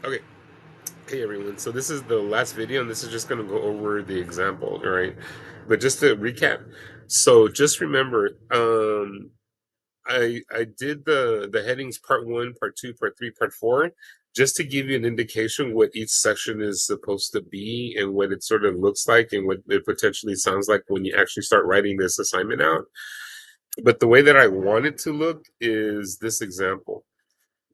Okay, hey everyone. So this is the last video, and this is just going to go over the example, all right? But just to recap, so just remember, I did the headings part one, part two, part three, part four, just to give you an indication what each section is supposed to be and what it sort of looks like and what it potentially sounds like when you actually start writing this assignment out. But the way that I want it to look is this example.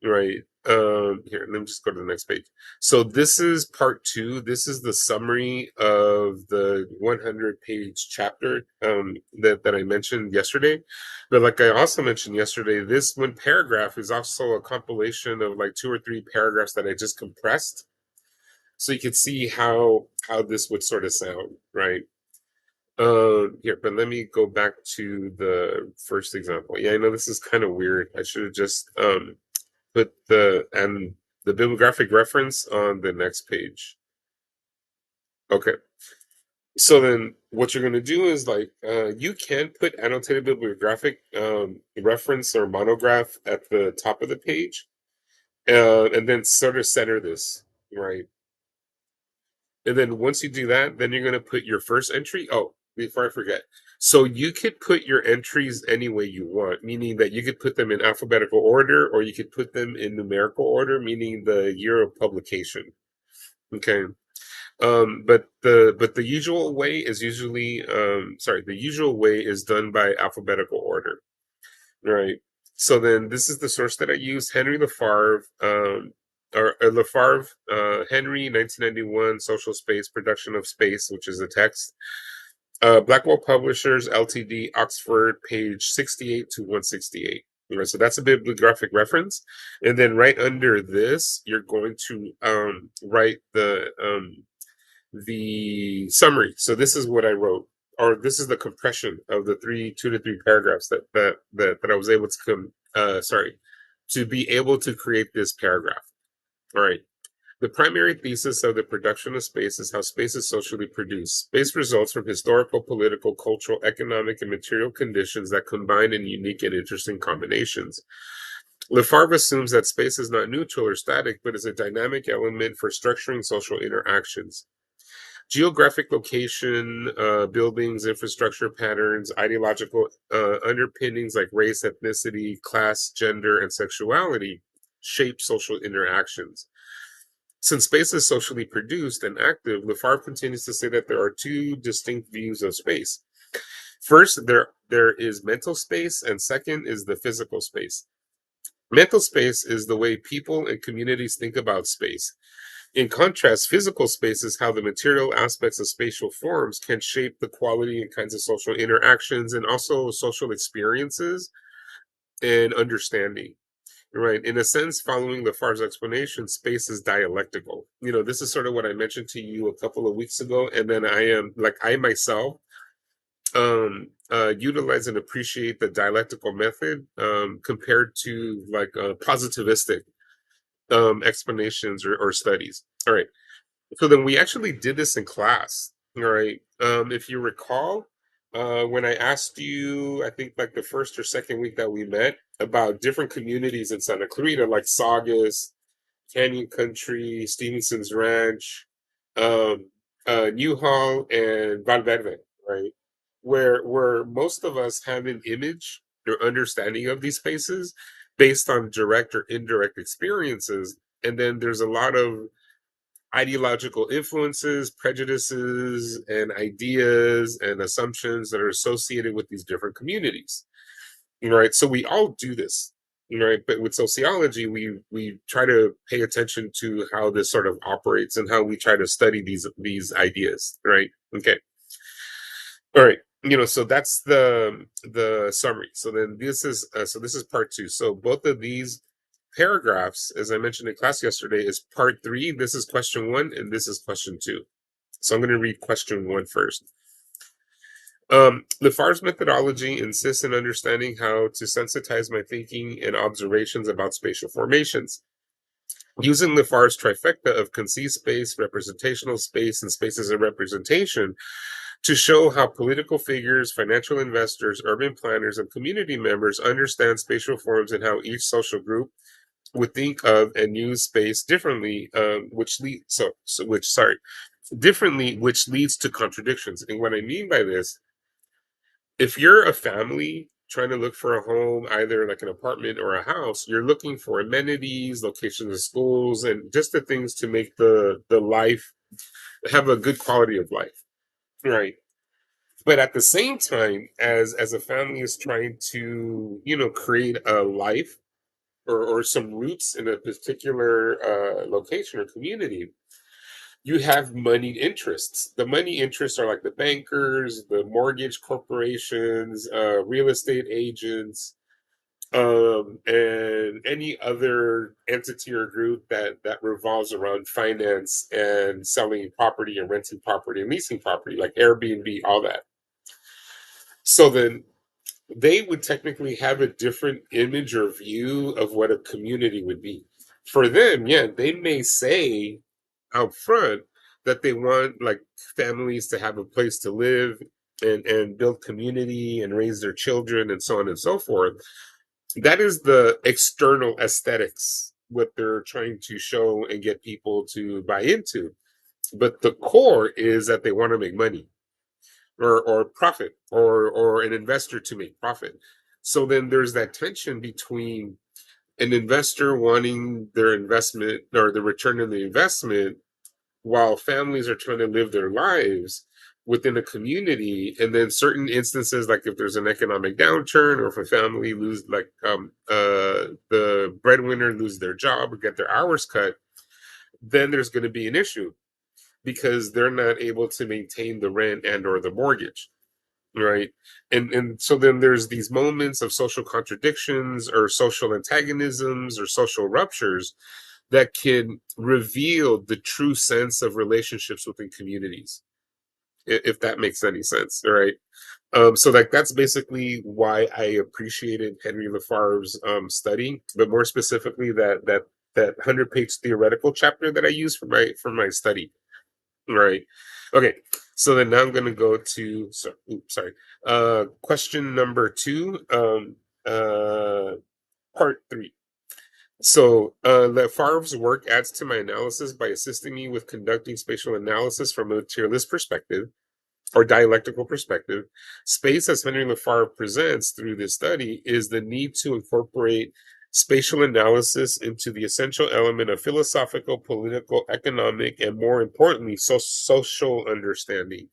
Right. Here, let me just go to the next page. So this is part two. This is the summary of the 100-page chapter that I mentioned yesterday. But like I also mentioned yesterday, this one paragraph is also a compilation of like two or three paragraphs that I just compressed, so you could see how this would sort of sound, right? Here, but let me go back to the first example. Yeah, I know this is kind of weird. I should have just put the bibliographic reference on the next page. Okay. So then what you're going to do is like you can put annotated bibliographic reference or monograph at the top of the page, and then sort of center this, right? And then once you do that, then you're going to put your first entry. Oh, before I forget. So you could put your entries any way you want, meaning that you could put them in alphabetical order or you could put them in numerical order, meaning the year of publication. Okay. But the usual way is usually the usual way is done by alphabetical order. Right. So then this is the source that I use, Henry Lafarve, Lafarve, Henry, 1991, Social Space, Production of Space, which is the text. Blackwell Publishers, Ltd., Oxford, page 68 to 168. All right, so that's a bibliographic reference. And then right under this, you're going to write the summary. So this is what I wrote, or this is the compression of the two to three paragraphs that I was able to to be able to create this paragraph. All right. The primary thesis of the production of space is how space is socially produced. Space results from historical, political, cultural, economic, and material conditions that combine in unique and interesting combinations. Lafarve assumes that space is not neutral or static, but is a dynamic element for structuring social interactions. Geographic location, buildings, infrastructure patterns, ideological underpinnings like race, ethnicity, class, gender, and sexuality shape social interactions. Since space is socially produced and active, Lafarge continues to say that there are two distinct views of space. First, there is mental space, and second is the physical space. Mental space is the way people and communities think about space. In contrast, physical space is how the material aspects of spatial forms can shape the quality and kinds of social interactions and also social experiences and understanding. Right. In a sense, following Lafarge's explanation, space is dialectical. This is sort of what I mentioned to you a couple of weeks ago. And then I myself utilize and appreciate the dialectical method compared to like positivistic explanations or studies. All right. So then we actually did this in class. All right. If you recall, when I asked you, I think like the first or second week that we met about different communities in Santa Clarita, like Saugus, Canyon Country, Stevenson's Ranch, um, Newhall, and Valverde, right? Where most of us have an image or understanding of these spaces based on direct or indirect experiences, and then there's a lot of ideological influences, prejudices, and ideas and assumptions that are associated with these different communities. Right. So we all do this. Right. But with sociology, we try to pay attention to how this sort of operates and how we try to study these ideas. Right. Okay. All right. So that's the summary. So then this is part two. So both of these paragraphs, as I mentioned in class yesterday, is part three. This is question one, and this is question two. So I'm going to read question one first. Lafarge's methodology insists in understanding how to sensitize my thinking and observations about spatial formations. Using Lafarge's trifecta of conceived space, representational space, and spaces of representation to show how political figures, financial investors, urban planners, and community members understand spatial forms and how each social group would think of and use space differently, which lead so which sorry differently, which leads to contradictions. And what I mean by this, if you're a family trying to look for a home, either like an apartment or a house, you're looking for amenities, locations of schools, and just the things to make the life have a good quality of life, right? But at the same time, as a family is trying to, create a life or some roots in a particular location or community, you have moneyed interests. The money interests are like the bankers, the mortgage corporations, real estate agents, and any other entity or group that revolves around finance and selling property and renting property and leasing property, like Airbnb, all that. So then they would technically have a different image or view of what a community would be. For them, yeah, they may say out front that they want like families to have a place to live and build community and raise their children and so on and so forth. That is the external aesthetics, what they're trying to show and get people to buy into. But the core is that they want to make money or profit or an investor to make profit. So then there's that tension between an investor wanting their investment or the return on the investment while families are trying to live their lives within a community. And then certain instances, like if there's an economic downturn or if a family lose like the breadwinner lose their job or get their hours cut, then there's going to be an issue because they're not able to maintain the rent and or the mortgage, right? And so then there's these moments of social contradictions or social antagonisms or social ruptures that can reveal the true sense of relationships within communities, if that makes any sense. All right. So like that's basically why I appreciated Henry Lafarge's study, but more specifically that 100-page theoretical chapter that I use for my study. Right. Okay. So then now I'm going to go to sorry. Question number two. Part three. So Lafarge's work adds to my analysis by assisting me with conducting spatial analysis from a materialist perspective or dialectical perspective. Space, as Henry Lafarge presents through this study, is the need to incorporate spatial analysis into the essential element of philosophical, political, economic, and more importantly, social understanding.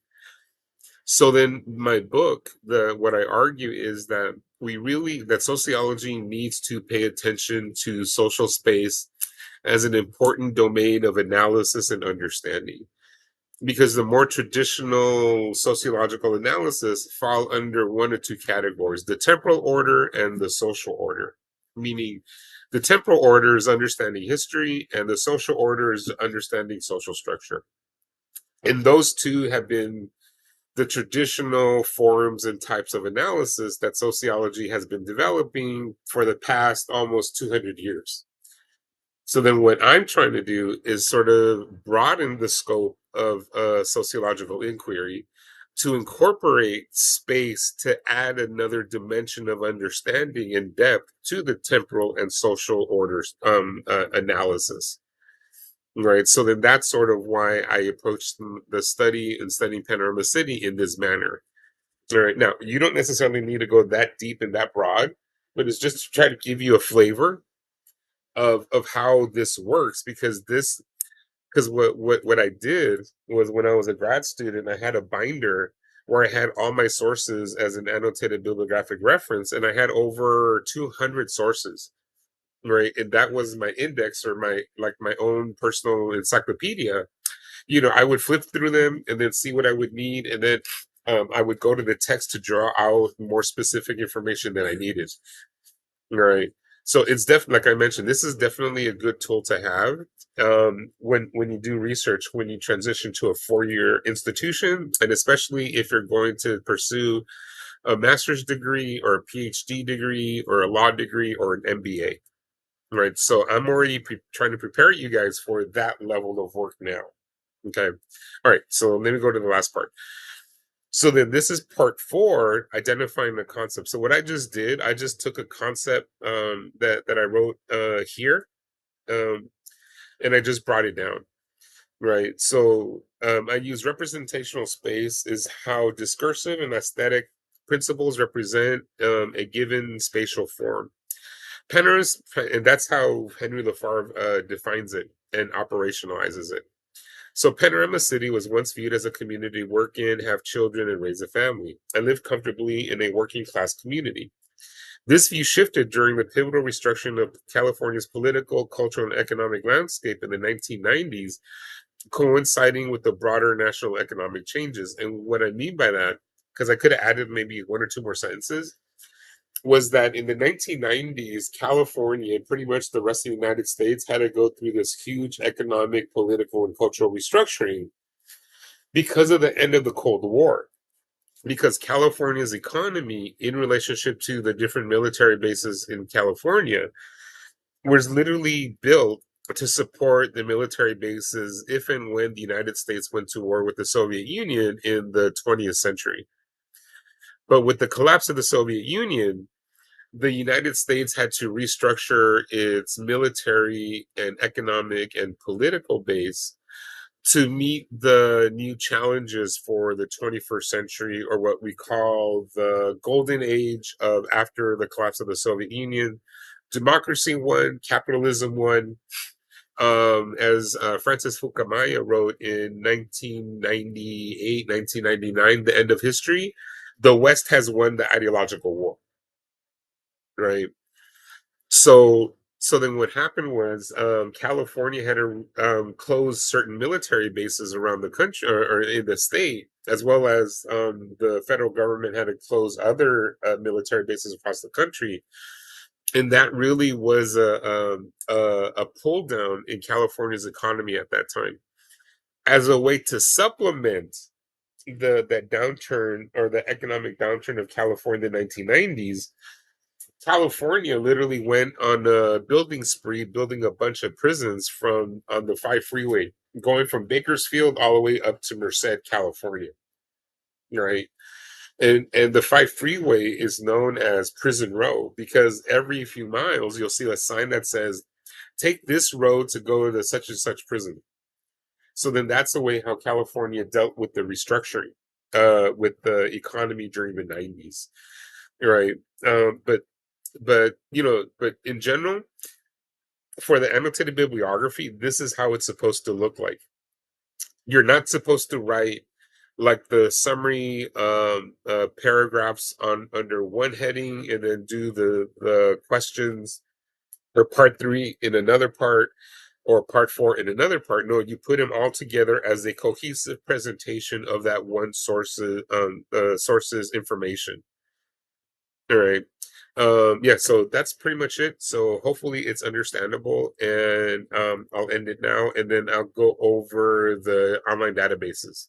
So then my book, the what I argue is that that sociology needs to pay attention to social space as an important domain of analysis and understanding, because the more traditional sociological analysis fall under one or two categories: the temporal order and the social order. Meaning the temporal order is understanding history and the social order is understanding social structure, and those two have been the traditional forms and types of analysis that sociology has been developing for the past almost 200 years. So then what I'm trying to do is sort of broaden the scope of sociological inquiry to incorporate space to add another dimension of understanding and depth to the temporal and social orders analysis. Right. So then that's sort of why I approached the study and studying Panorama City in this manner. All right. Now, you don't necessarily need to go that deep and that broad, but it's just to try to give you a flavor of how this works, because what I did was when I was a grad student, I had a binder where I had all my sources as an annotated bibliographic reference, and I had over 200 sources, right? And that was my index or my own personal encyclopedia. I would flip through them and then see what I would need, and then I would go to the text to draw out more specific information that I needed. Right. So it's definitely, like I mentioned, this is definitely a good tool to have when you do research, when you transition to a 4-year institution, and especially if you're going to pursue a master's degree or a PhD degree or a law degree or an MBA. Right. So I'm already trying to prepare you guys for that level of work now. Okay. All right. So let me go to the last part. So then this is part 4, identifying the concept. So what I just did, I just took a concept that I wrote here, um, and I just brought it down. Right. So I use representational space is how discursive and aesthetic principles represent a given spatial form. Panorama, and that's how Henry Lefebvre defines it and operationalizes it. So Panorama City was once viewed as a community work in, have children, and raise a family. I live comfortably in a working class community. This view shifted during the pivotal restructuring of California's political, cultural, and economic landscape in the 1990s, coinciding with the broader national economic changes. And what I mean by that, because I could have added maybe one or two more sentences, was that in the 1990s, California and pretty much the rest of the United States had to go through this huge economic, political, and cultural restructuring because of the end of the Cold War. Because California's economy, in relationship to the different military bases in California, was literally built to support the military bases if and when the United States went to war with the Soviet Union in the 20th century. But with the collapse of the Soviet Union, the United States had to restructure its military and economic and political base to meet the new challenges for the 21st century, or what we call the golden age of after the collapse of the Soviet Union. Democracy won, capitalism won. As Francis Fukuyama wrote in 1998, 1999, The End of History, the West has won the ideological war, right? So then what happened was California had to close certain military bases around the country, or in the state, as well as the federal government had to close other military bases across the country. And that really was a pull down in California's economy at that time. As a way to supplement that downturn, or the economic downturn of California in the 1990s, California literally went on a building spree, building a bunch of prisons from on the 5 freeway, going from Bakersfield all the way up to Merced, California. Right. And the 5 freeway is known as Prison Row because every few miles you'll see a sign that says, take this road to go to such and such prison. So then that's the way how California dealt with the restructuring with the economy during the 90s. Right. But in general, for the annotated bibliography, this is how it's supposed to look like. You're not supposed to write like the summary paragraphs on under one heading and then do the questions or part 3 in another part or part 4 in another part. No, you put them all together as a cohesive presentation of that one source's information. All right. Yeah, so that's pretty much it. So hopefully it's understandable, and I'll end it now, and then I'll go over the online databases.